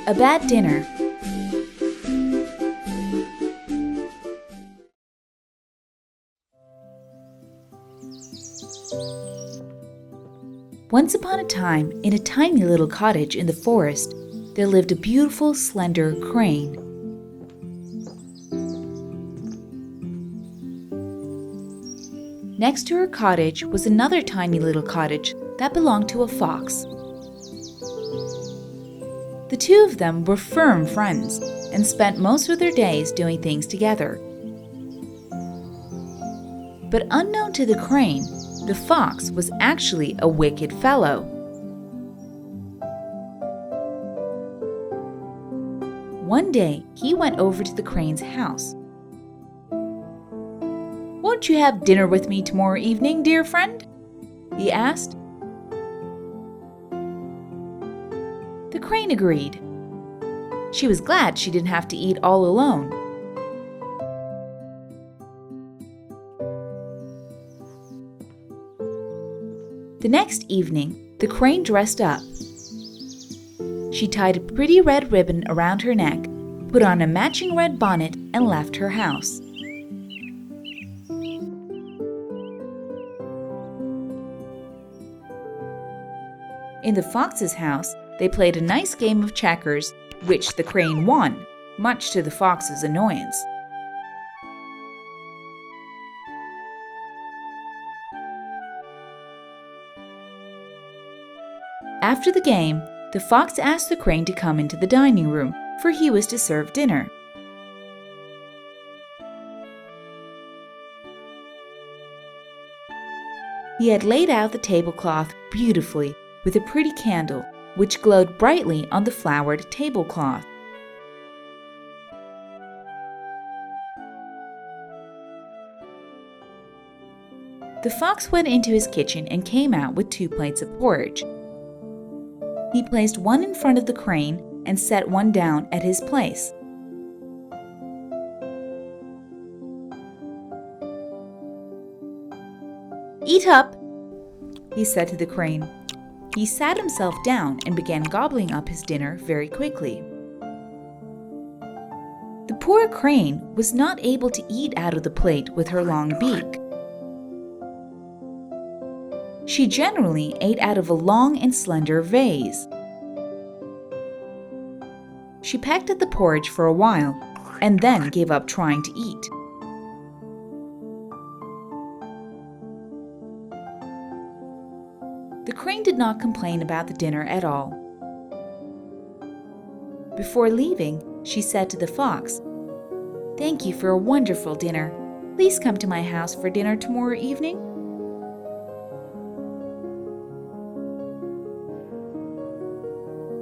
A bad dinner. Once upon a time, in a tiny little cottage in the forest, there lived a beautiful, slender crane. Next to her cottage was another tiny little cottage that belonged to a fox. The two of them were firm friends and spent most of their days doing things together. But unknown to the crane, the fox was actually a wicked fellow. One day, he went over to the crane's house. "Won't you have dinner with me tomorrow evening, dear friend?" he asked. The crane agreed. She was glad she didn't have to eat all alone. The next evening, the crane dressed up. She tied a pretty red ribbon around her neck, put on a matching red bonnet, and left her house. In the fox's house, they played a nice game of checkers, which the crane won, much to the fox's annoyance. After the game, the fox asked the crane to come into the dining room, for he was to serve dinner. He had laid out the tablecloth beautifully with a pretty candle, which glowed brightly on the flowered tablecloth. The fox went into his kitchen and came out with 2 plates of porridge. He placed one in front of the crane and set one down at his place. "Eat up," he said to the crane. He sat himself down and began gobbling up his dinner very quickly. The poor crane was not able to eat out of the plate with her long beak. She generally ate out of a long and slender vase. She pecked at the porridge for a while and then gave up trying to eat. The crane did not complain about the dinner at all. Before leaving, she said to the fox, "Thank you for a wonderful dinner. Please come to my house for dinner tomorrow evening."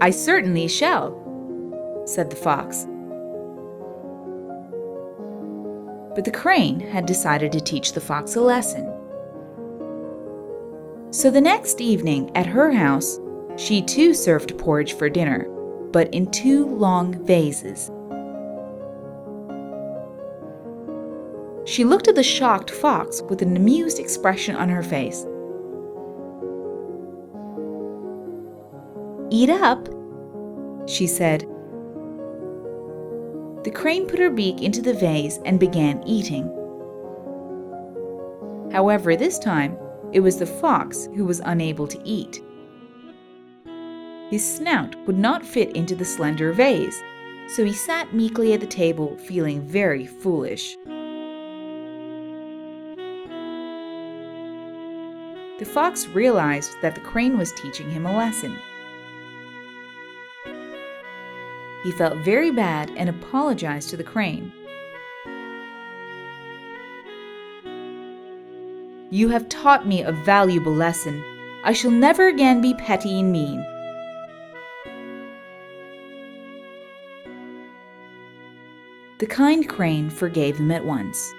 "I certainly shall," said the fox. But the crane had decided to teach the fox a lesson. So the next evening at her house, she too served porridge for dinner, but in 2 long vases. She looked at the shocked fox with an amused expression on her face. "Eat up," she said. The crane put her beak into the vase and began eating. However, this time, it was the fox who was unable to eat. His snout would not fit into the slender vase, so he sat meekly at the table, feeling very foolish. The fox realized that the crane was teaching him a lesson. He felt very bad and apologized to the crane. "You have taught me a valuable lesson. I shall never again be petty and mean." The kind crane forgave him at once.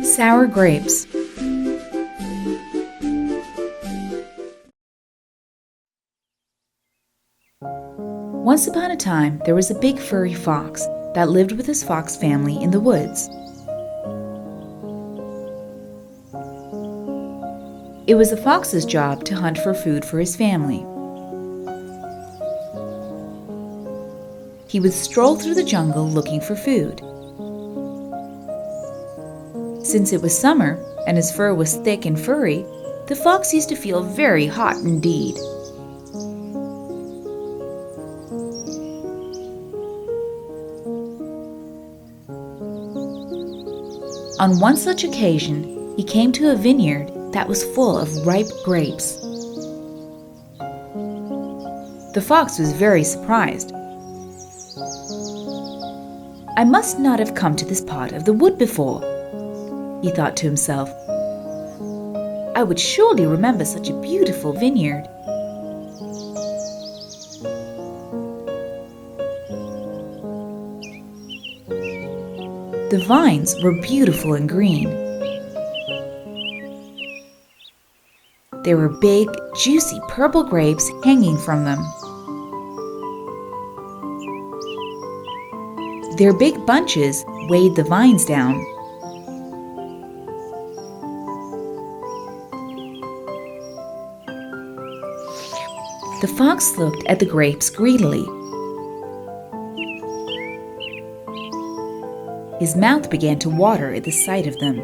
Sour grapes. Once upon a time, there was a big furry fox that lived with his fox family in the woods. It was the fox's job to hunt for food for his family. He would stroll through the jungle looking for food. Since it was summer and his fur was thick and furry, the fox used to feel very hot indeed. On one such occasion, he came to a vineyard that was full of ripe grapes. The fox was very surprised. "I must not have come to this part of the wood before," he thought to himself. "I would surely remember such a beautiful vineyard." The vines were beautiful and green. There were big, juicy purple grapes hanging from them. Their big bunches weighed the vines down. The fox looked at the grapes greedily. His mouth began to water at the sight of them.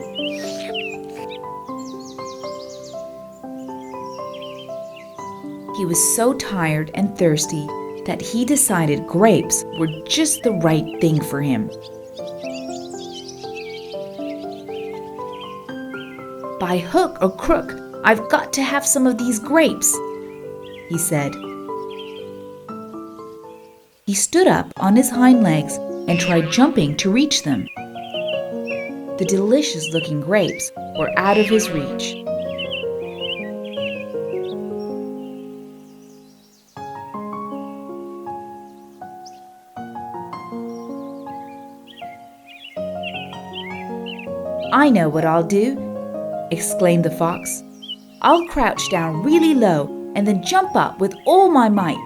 He was so tired and thirsty that he decided grapes were just the right thing for him. "By hook or crook, I've got to have some of these grapes," he said. He stood up on his hind legs and tried jumping to reach them. The delicious-looking grapes were out of his reach. "I know what I'll do," exclaimed the fox. "I'll crouch down really low and then jump up with all my might.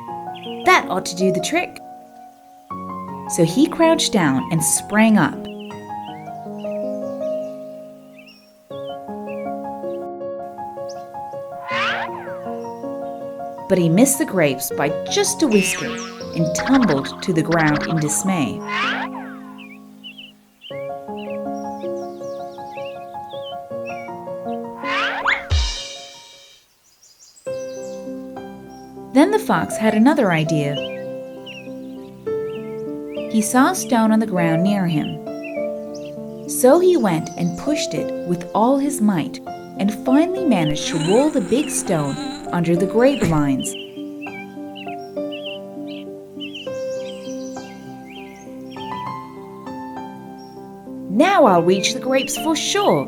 That ought to do the trick." So he crouched down and sprang up. But he missed the grapes by just a whisker and tumbled to the ground in dismay. Then the fox had another idea. He saw a stone on the ground near him. So he went and pushed it with all his might and finally managed to roll the big stone under the grapevines. "Now I'll reach the grapes for sure,"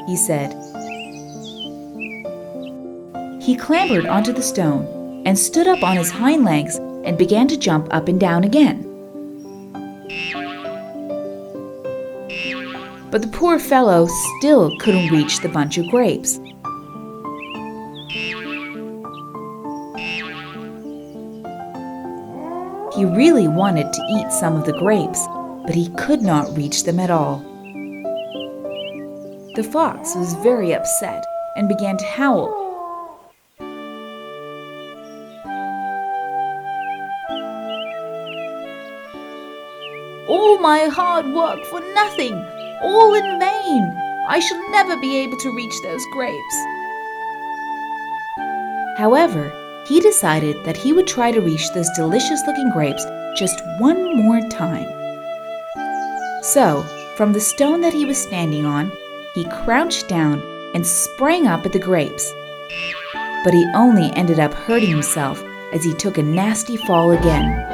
he said. He clambered onto the stone and stood up on his hind legs and began to jump up and down again. But the poor fellow still couldn't reach the bunch of grapes. He really wanted to eat some of the grapes, but he could not reach them at all. The fox was very upset and began to howl. "All my hard work for nothing! All in vain! I shall never be able to reach those grapes." However, he decided that he would try to reach those delicious-looking grapes just one more time. So, from the stone that he was standing on, he crouched down and sprang up at the grapes. But he only ended up hurting himself as he took a nasty fall again.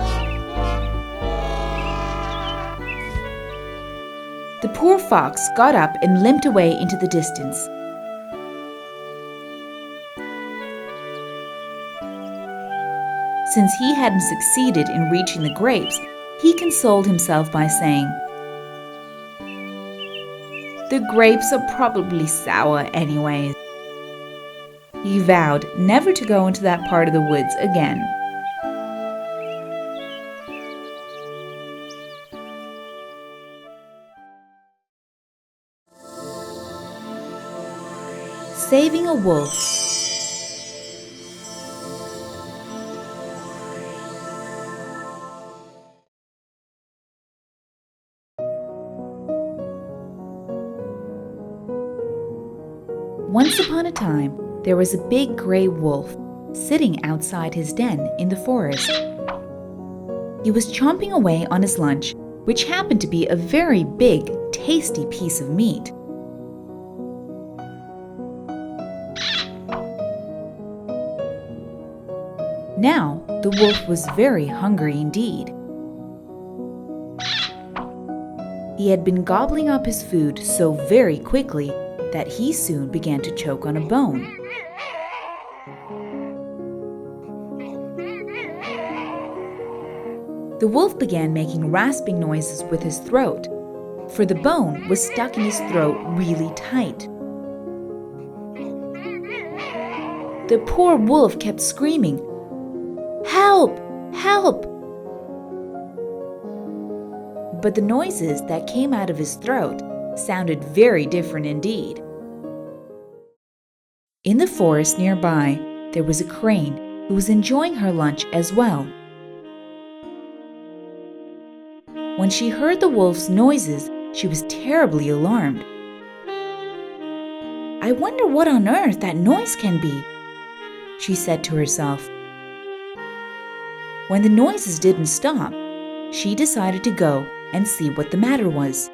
The poor fox got up and limped away into the distance. Since he hadn't succeeded in reaching the grapes, he consoled himself by saying, "The grapes are probably sour anyways." He vowed never to go into that part of the woods again. Saving a Wolf. Once upon a time, there was a big gray wolf sitting outside his den in the forest. He was chomping away on his lunch, which happened to be a very big, tasty piece of meat. Now, the wolf was very hungry indeed. He had been gobbling up his food so very quickly that he soon began to choke on a bone. The wolf began making rasping noises with his throat, for the bone was stuck in his throat really tight. The poor wolf kept screaming, "Help! Help!" But the noises that came out of his throat sounded very different indeed. In the forest nearby, there was a crane who was enjoying her lunch as well. When she heard the wolf's noises, she was terribly alarmed. "I wonder what on earth that noise can be," she said to herself. When the noises didn't stop, she decided to go and see what the matter was.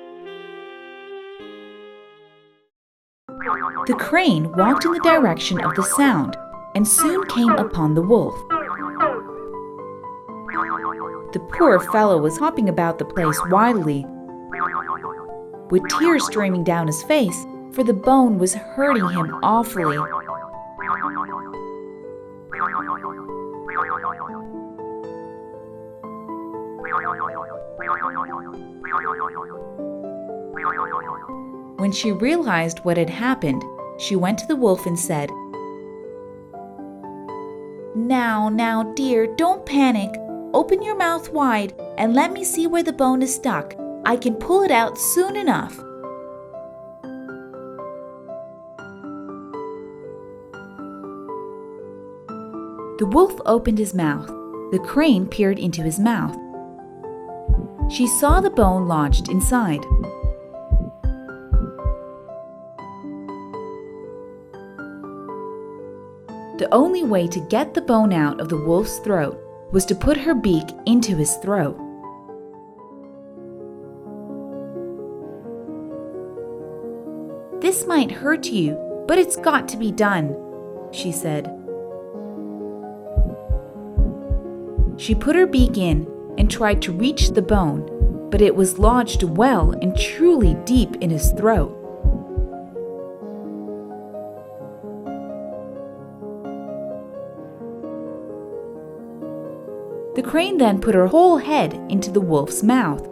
The crane walked in the direction of the sound and soon came upon the wolf. The poor fellow was hopping about the place wildly, with tears streaming down his face, for the bone was hurting him awfully. When she realized what had happened, she went to the wolf and said, Now, dear, don't panic. Open your mouth wide and let me see where the bone is stuck. I can pull it out soon enough." The wolf opened his mouth. The crane peered into his mouth. She saw the bone lodged inside. The only way to get the bone out of the wolf's throat was to put her beak into his throat. "This might hurt you, but it's got to be done," she said. She put her beak in and tried to reach the bone, but it was lodged well and truly deep in his throat. The crane then put her whole head into the wolf's mouth.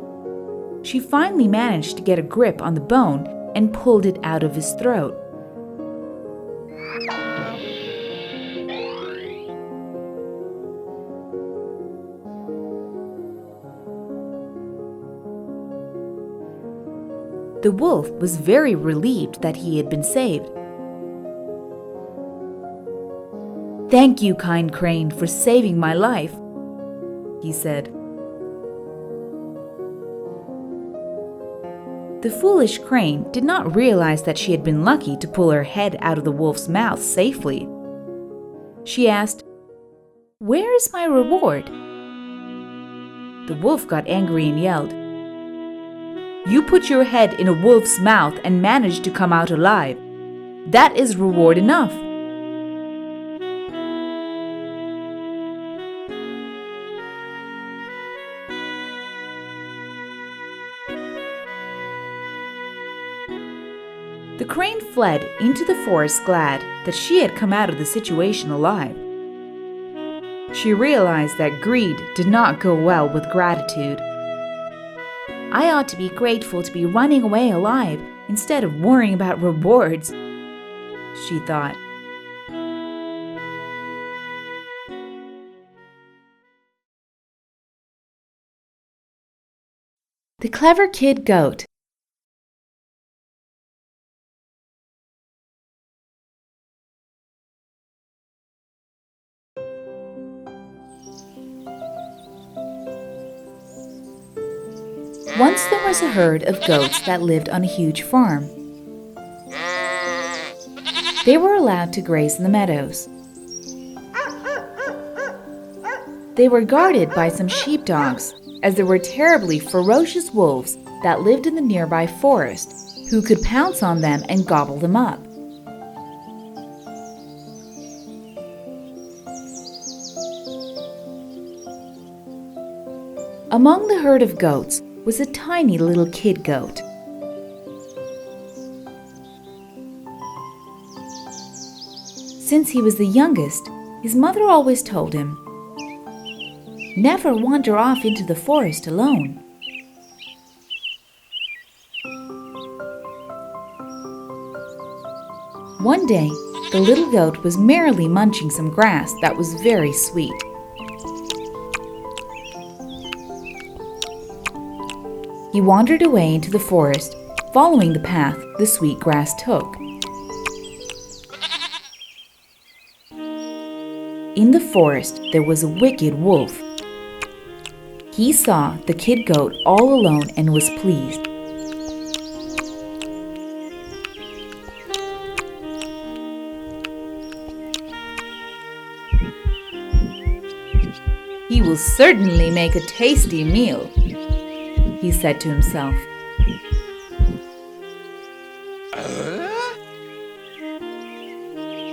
She finally managed to get a grip on the bone and pulled it out of his throat. The wolf was very relieved that he had been saved. "Thank you, kind crane, for saving my life," he said. The foolish crane did not realize that she had been lucky to pull her head out of the wolf's mouth safely. She asked, "Where is my reward?" The wolf got angry and yelled, "You put your head in a wolf's mouth and managed to come out alive. That is reward enough." The crane fled into the forest glad that she had come out of the situation alive. She realized that greed did not go well with gratitude. "I ought to be grateful to be running away alive instead of worrying about rewards," she thought. The Clever Kid Goat. Once there was a herd of goats that lived on a huge farm. They were allowed to graze in the meadows. They were guarded by some sheepdogs, as there were terribly ferocious wolves that lived in the nearby forest, who could pounce on them and gobble them up. Among the herd of goats was a tiny little kid goat. Since he was the youngest, his mother always told him, "Never wander off into the forest alone." One day, the little goat was merrily munching some grass that was very sweet. He wandered away into the forest, following the path the sweet grass took. In the forest, there was a wicked wolf. He saw the kid goat all alone and was pleased. "He will certainly make a tasty meal," he said to himself.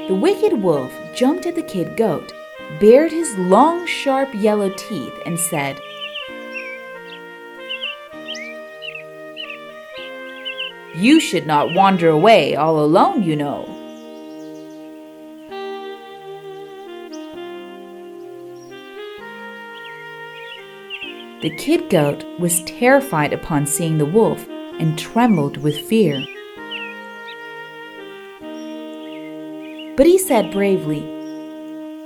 The wicked wolf jumped at the kid goat, bared his long, sharp yellow teeth, and said, "You should not wander away all alone, you know." The kid goat was terrified upon seeing the wolf and trembled with fear. But he said bravely,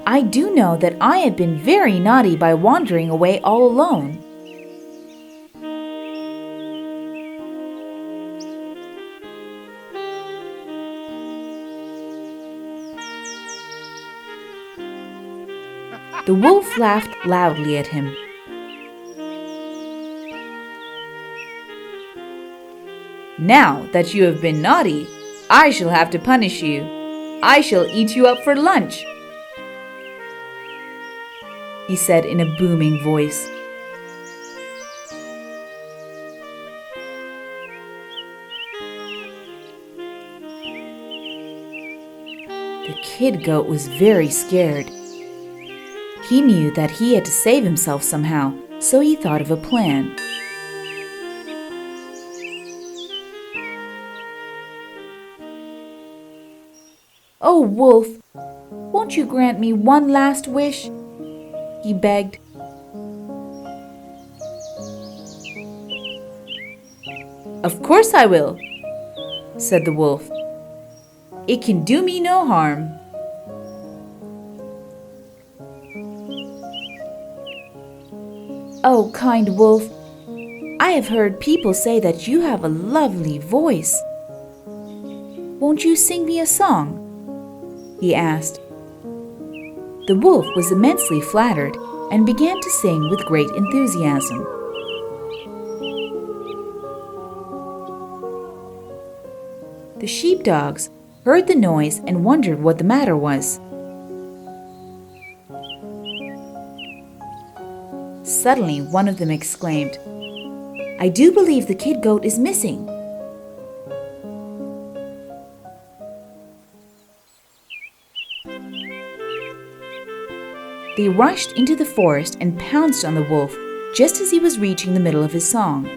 "I do know that I have been very naughty by wandering away all alone." The wolf laughed loudly at him. "Now that you have been naughty, I shall have to punish you. I shall eat you up for lunch," he said in a booming voice. The kid goat was very scared. He knew that he had to save himself somehow, so he thought of a plan. "Oh, wolf, won't you grant me one last wish?" he begged. "Of course I will," said the wolf. "It can do me no harm." "Oh, kind wolf, I have heard people say that you have a lovely voice. Won't you sing me a song?" he asked. The wolf was immensely flattered and began to sing with great enthusiasm. The sheepdogs heard the noise and wondered what the matter was. Suddenly, one of them exclaimed, "I do believe the kid goat is missing." They rushed into the forest and pounced on the wolf just as he was reaching the middle of his song.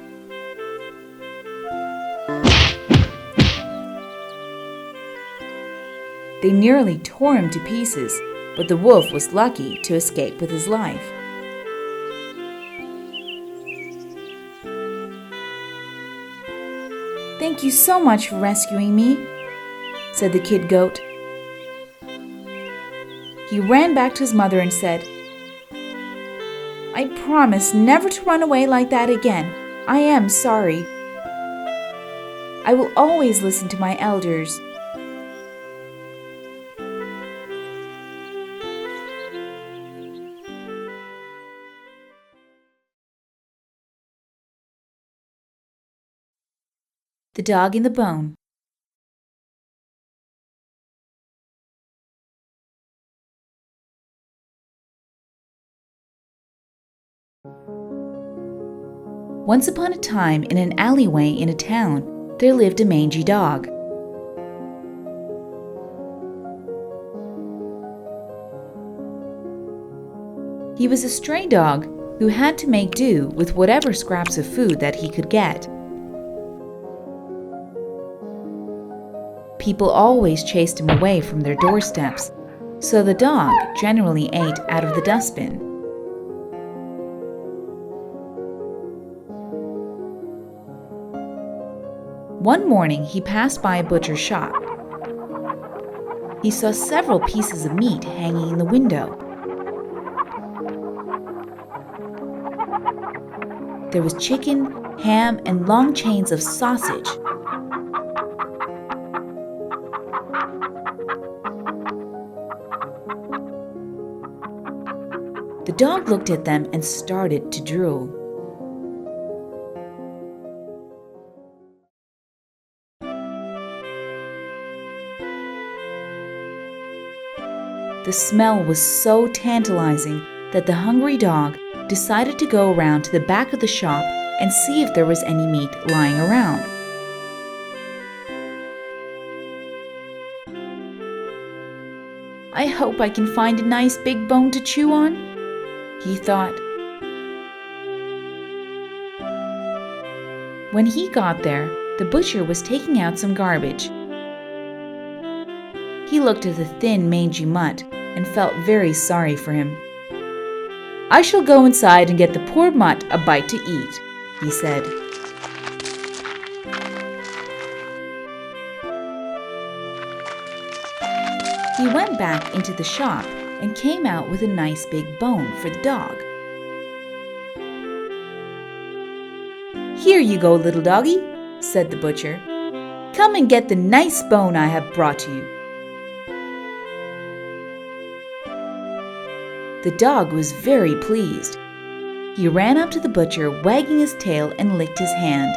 They nearly tore him to pieces, but the wolf was lucky to escape with his life. "Thank you so much for rescuing me," said the kid goat. He ran back to his mother and said, "I promise never to run away like that again. I am sorry. I will always listen to my elders." The Dog and the Bone. Once upon a time, in an alleyway in a town, there lived a mangy dog. He was a stray dog who had to make do with whatever scraps of food that he could get. People always chased him away from their doorsteps, so the dog generally ate out of the dustbin. One morning, he passed by a butcher's shop. He saw several pieces of meat hanging in the window. There was chicken, ham, and long chains of sausage. The dog looked at them and started to drool. The smell was so tantalizing that the hungry dog decided to go around to the back of the shop and see if there was any meat lying around. "I hope I can find a nice big bone to chew on," he thought. When he got there, the butcher was taking out some garbage. He looked at the thin, mangy mutt and felt very sorry for him. "I shall go inside and get the poor mutt a bite to eat," he said. He went back into the shop and came out with a nice big bone for the dog. "Here you go, little doggy," said the butcher. "Come and get the nice bone I have brought you." The dog was very pleased. He ran up to the butcher, wagging his tail, and licked his hand.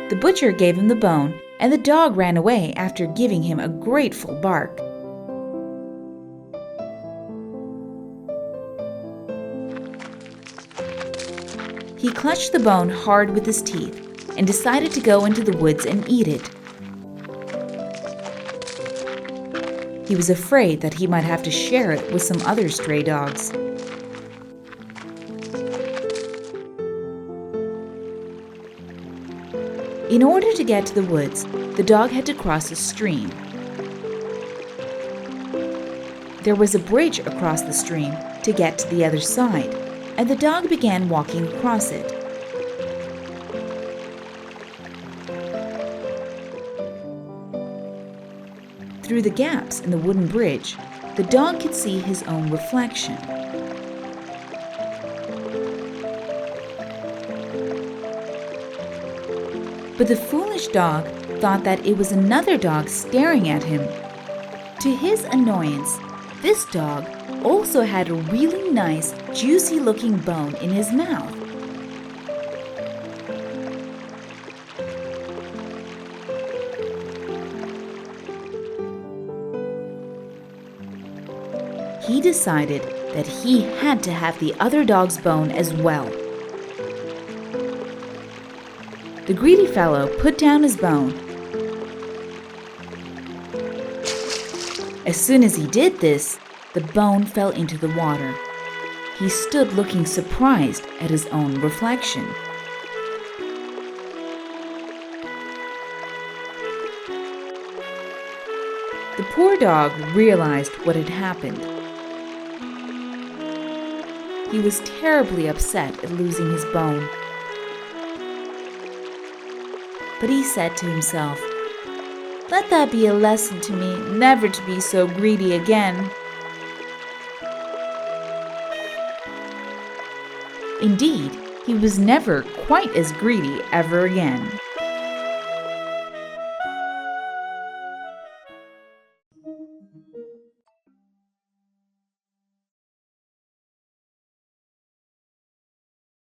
The butcher gave him the bone, and the dog ran away after giving him a grateful bark. He clutched the bone hard with his teeth and decided to go into the woods and eat it. He was afraid that he might have to share it with some other stray dogs. In order to get to the woods, the dog had to cross a stream. There was a bridge across the stream to get to the other side, and the dog began walking across it. Through the gaps in the wooden bridge, the dog could see his own reflection. But the foolish dog thought that it was another dog staring at him. To his annoyance, this dog also had a really nice, juicy-looking bone in his mouth. He decided that he had to have the other dog's bone as well. The greedy fellow put down his bone. As soon as he did this, the bone fell into the water. He stood looking surprised at his own reflection. The poor dog realized what had happened. He was terribly upset at losing his bone. But he said to himself, "Let that be a lesson to me never to be so greedy again." Indeed, he was never quite as greedy ever again.